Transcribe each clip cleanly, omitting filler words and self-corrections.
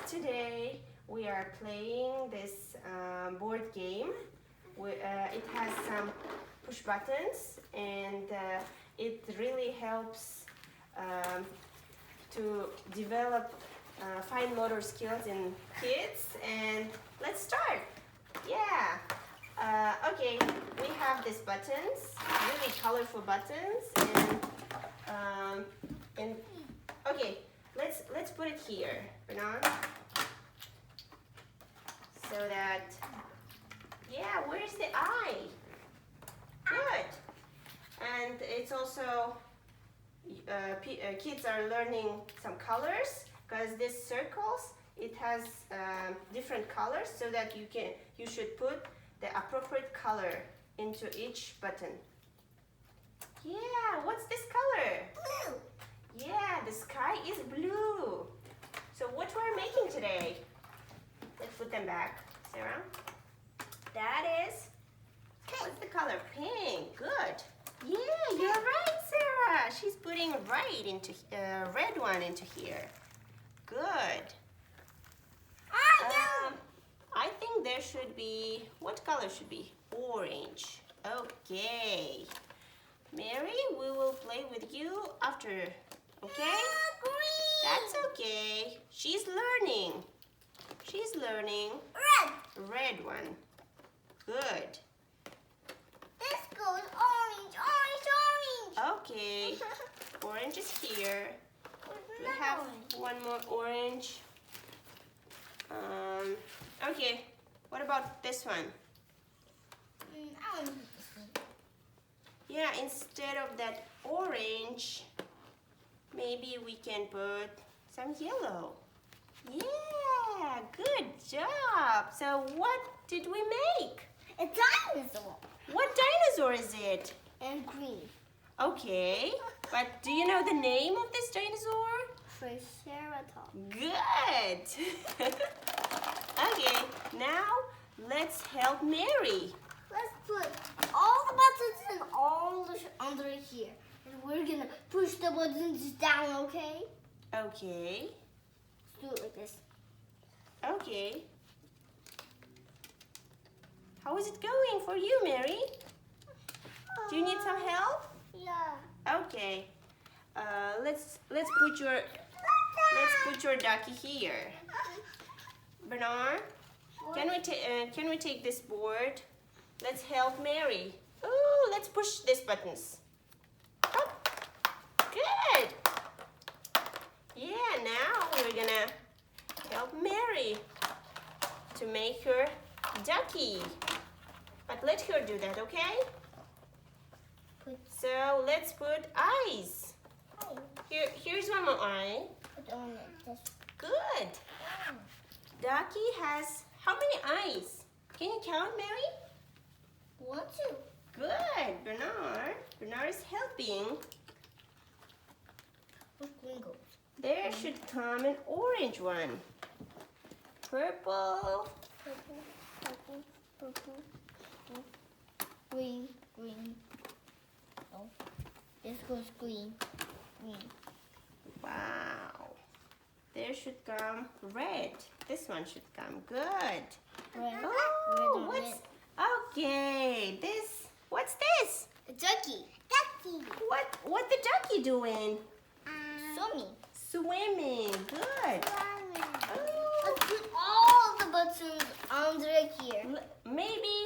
Today we are playing this board game. It has some push buttons and it really helps to develop fine motor skills in kids. And let's start. Yeah. Okay, we have these buttons, really colorful buttons, and okay, let's put it here, Bernard, so that, yeah, where's the eye? Good. And it's also kids are learning some colors, because these circles, it has different colors, so that you should put the appropriate color into each button. Yeah, what's this color? Blue. Yeah, the sky is blue. So what we're making today? Let's put them back, Sarah. That is, what's the color? Pink. Good. Yeah, you're right, Sarah. She's putting red one into here. Good. I think there should be, what color should be? Orange. Okay. Mary, we will play with you after, okay? Green. That's okay. She's learning. She's learning. Red. Red one. Good. This goes orange, orange, orange. Okay. Orange is here. We have one more orange. Okay. What about this one? I want this one. Yeah, instead of that orange, maybe we can put some yellow. Yeah, good job. So what did we make? A dinosaur. What dinosaur is it? And green. Okay, but do you know the name of this dinosaur? Triceratops. Good. Okay, now let's help Mary. Let's put all the buttons and all under here. And we're gonna push the buttons down, okay? Okay. Let's do it like this. Okay. How is it going for you, Mary? Do you need some help? Yeah. Okay. Let's put your ducky here. Bernard, can we take this board? Let's help Mary. Ooh, let's push these buttons. Up. Good. Yeah, now we're gonna help Mary to make her ducky. But let her do that, okay? So let's put eyes. Here's one more eye. Put on it. This. Good. Ducky has how many eyes? Can you count, Mary? 1, 2. Good, Bernard. Bernard is helping. Where's green goes? There should come an orange one. Purple. Purple, purple, purple, purple. Green, green. Oh, this goes green, green. Wow. There should come red. This one should come. Good. Red. Oh, Red. what's okay? What's this? A ducky. Ducky. What the ducky doing? Swimming. Swimming. Good. Oh. Let's put all the buttons under here. Maybe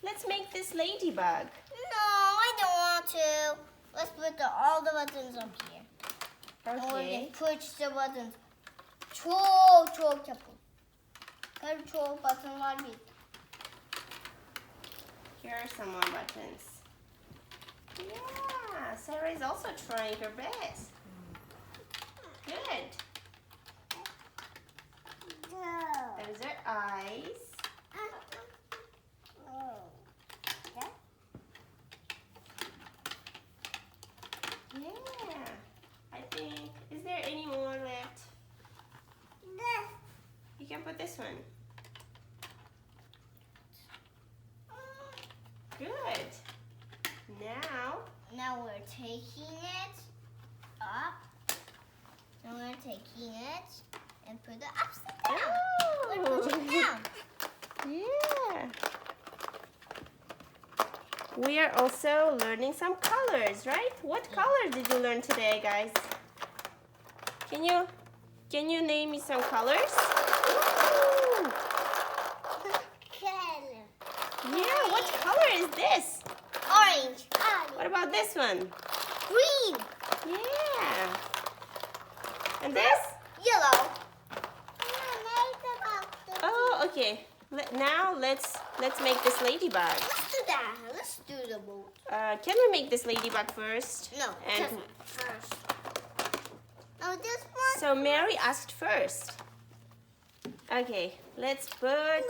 let's make this ladybug. No, I don't want to. Let's put all the buttons up here. Okay. Push the buttons. Çoğu yapın. Her çoğu button var bir. Here are some more buttons. Yeah, Sarah is also trying her best. Good. Those are eyes. Yeah. I think, is there any more left? You can put this one. Good. Now we're taking it up. Now we're taking it and put it upside down. We're Oh. pushing down. Yeah. We are also learning some colors, right? What color did you learn today, guys? Can you name me some colors? Ooh. Yeah, what color is this? Orange. What about this one? Green. Yeah. And this? Yellow. Oh, okay. Now let's make this ladybug. Let's do that. Let's do the boat. Can we make this ladybug first? No, And just first. No, this one. so Mary asked first. Okay, let's put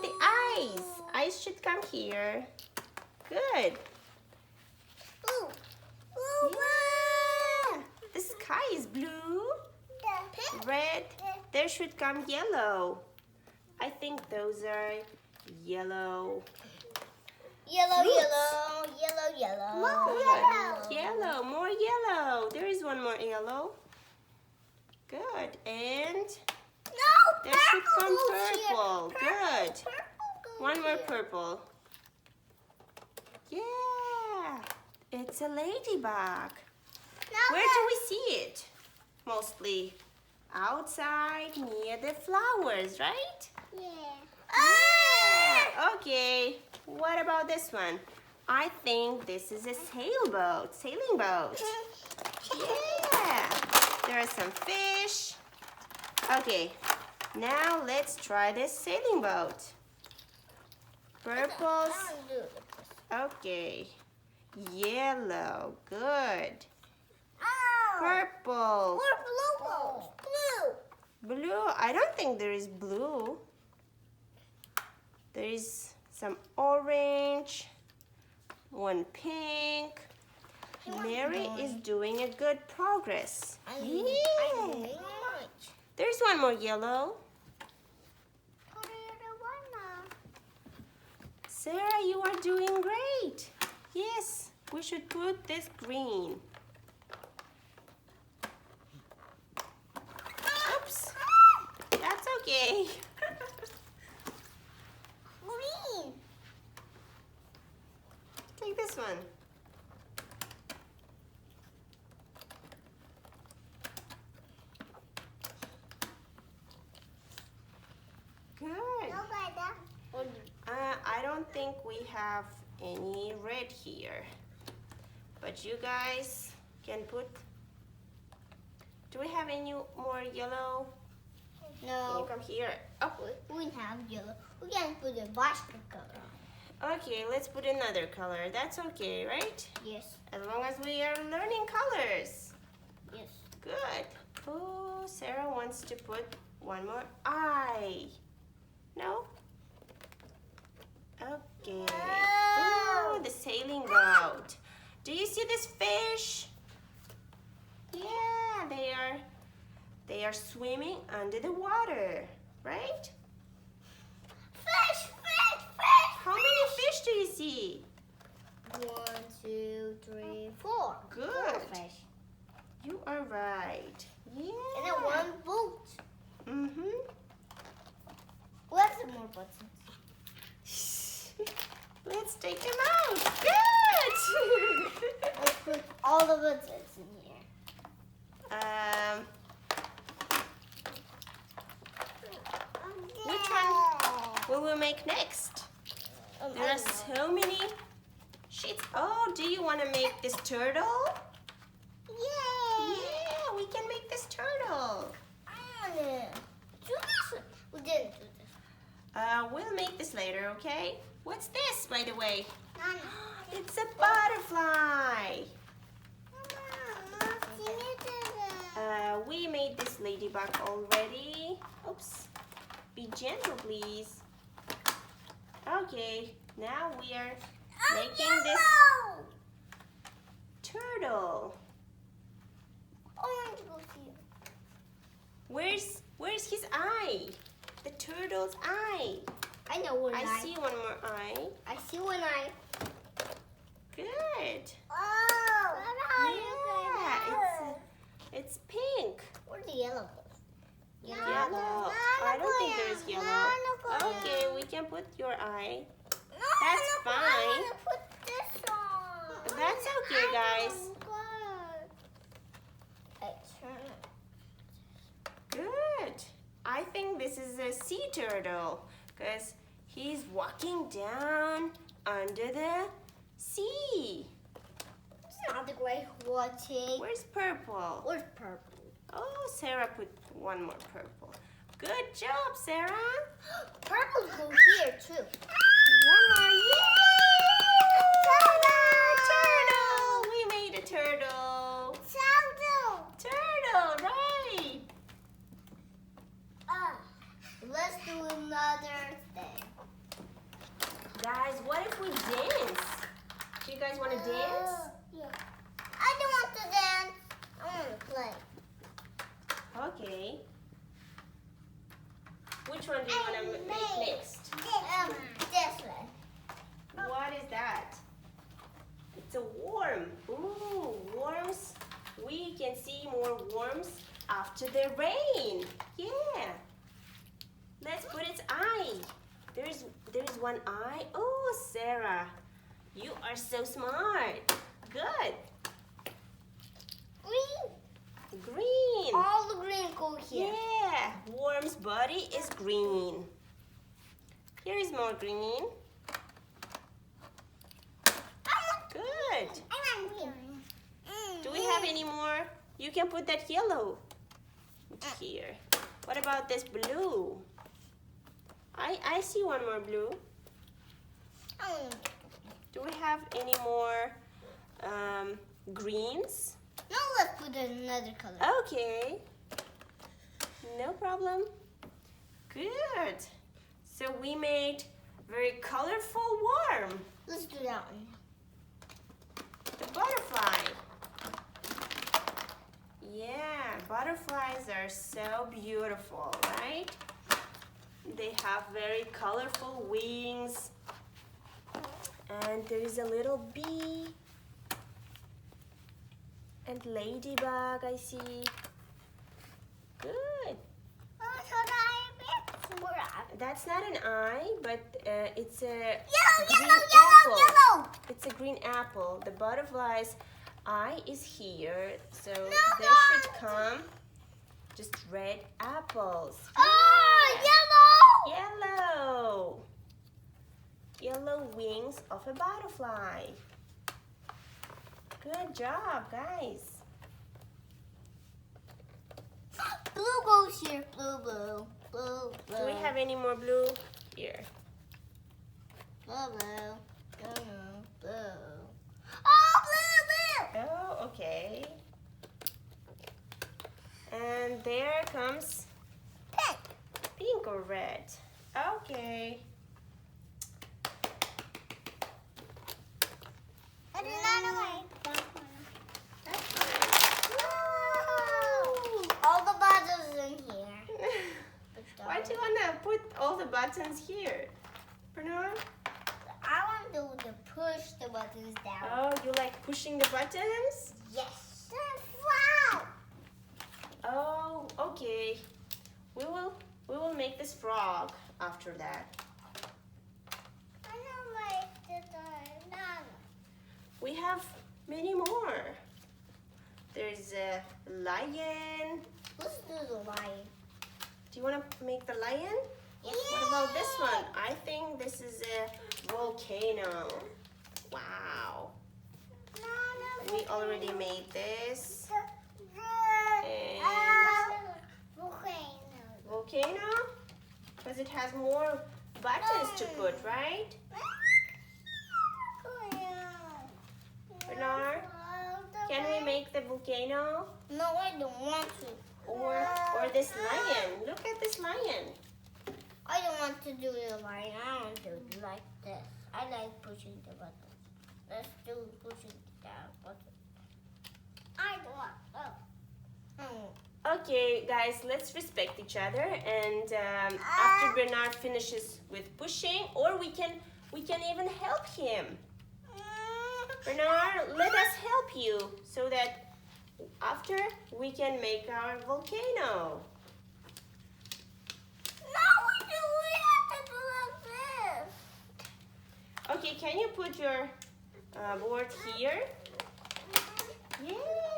the eyes. Eyes should come here. Good. Blue. Yeah. The sky is blue, Pink. red. There should come yellow. I think those are yellow. Yellow, Fruits. yellow. Good. Yellow, more yellow. There is one more yellow. Good. And No, there should come purple. Good. One more purple. Yeah. It's a ladybug. Where do we see it? Mostly outside near the flowers, right? Yeah. Okay. What about this one? I think this is a sailboat, sailing boat. Yeah. There are some fish. Okay. Now let's try this sailing boat. Purples. Okay. Yellow. Good. Purple. Blue. Blue. I don't think there is blue. There is some orange. One pink. Mary is doing a good progress. Yeah. There's one more yellow. Sarah, you are doing great. Yes, we should put this green. Oops, that's okay. Green. Take this one. Good. I don't think we have any red here. But you guys can put... Do we have any more yellow? Can you No, come here? Oh, we have yellow. We can put a basket color. okay, let's put another color. That's okay, right? Yes. As long as we are learning colors. Yes. Good. Oh, Sarah wants to put one more eye. No? Okay. Oh, the sailing boat. Do you see this fish? Yeah, they are swimming under the water, right? Fish. How many fish do you see? 1, 2, 3, 4. Good. 4 fish. You are right. Yeah. And then one boat. Mm-hmm. Where's the more buttons? Let's take them out. Good. Let's put all the buttons in here. Which one will we make next? There are so many sheets. Oh, do you want to make this turtle? Yay! Yeah, we can make this turtle. I wanna do this. We didn't do this. We'll make this later, okay? What's this, by the way? Nana. It's a butterfly. We made this ladybug already. Oops. Be gentle, please. Okay, now we are making this turtle. Orange goes here. Where's his eye? The turtle's eye. I know one I eye. see one more eye. I see one eye. Good. Oh! Yeah, it's pink. Where's the yellow goes? Yellow. I don't think there's yellow. Okay, we can put your eye. That's fine. I want to put this on. That's okay, guys. Good. I think this is a sea turtle because he's walking down under the sea. It's not the gray watching. Where's purple? Where's purple? Oh, Sarah put one more purple. Good job, Sarah. Purple go here too. One more. Turtle! We made a turtle. Turtle, right. Let's do another thing. Guys, what if we dance? Do you guys want to dance? Yeah. I don't want to dance. I want to play. Okay. Which one do you want to make next? This one. What is that? It's a worm. Ooh, worms. We can see more worms after the rain. Yeah. Let's put its eye. There's one eye. Oh, Sarah, you are so smart. Good. Green. Green. All the green go here. Yeah. Worm's body is green. Here is more green. Good. I want green. Do we have any more? You can put that yellow here. What about this blue? I see one more blue. Do we have any more greens? No, let's put another color. Okay. No problem. Good. So we made very colorful worm. Let's do that one. The butterfly. Yeah, butterflies are so beautiful, right? They have very colorful wings. And there is a little bee. And ladybug, I see. Good. That's not an eye, but it's a green apple. Yellow. It's a green apple. The butterfly's eye is here, so No, there should come just red apples. Oh, Yellow. Yellow wings of a butterfly. Good job, guys. yellow. Blue goes here. Blue, blue, blue, blue. Do we have any more blue? Here. Blue, blue, blue, blue. Oh, blue, blue. Oh, okay. And there comes Pink. pink or red. Okay. And another way. That's fine. All the buttons in here. Why do you want to put all the buttons here? Bernard? I want to push the buttons down. Oh, you like pushing the buttons? Yes. Wow. Oh, okay. We will make this frog after that. I don't like the banana. We have many more. There's a lion. Let's do the lion. Do you want to make the lion? Yes. What about this one? I think this is a volcano. Wow. We already made this. And volcano? Because it has more buttons to put, right? Bernard, can we make the volcano? No, I don't want to. Or this lion? Look at this lion. I don't want to do the lion. I want to do it like this. I like pushing the buttons. Let's do pushing the button. I don't want. Okay, guys, let's respect each other. And after Bernard finishes with pushing, or we can even help him. Bernard, let us help you so that after we can make our volcano. can you put your board here? Yay!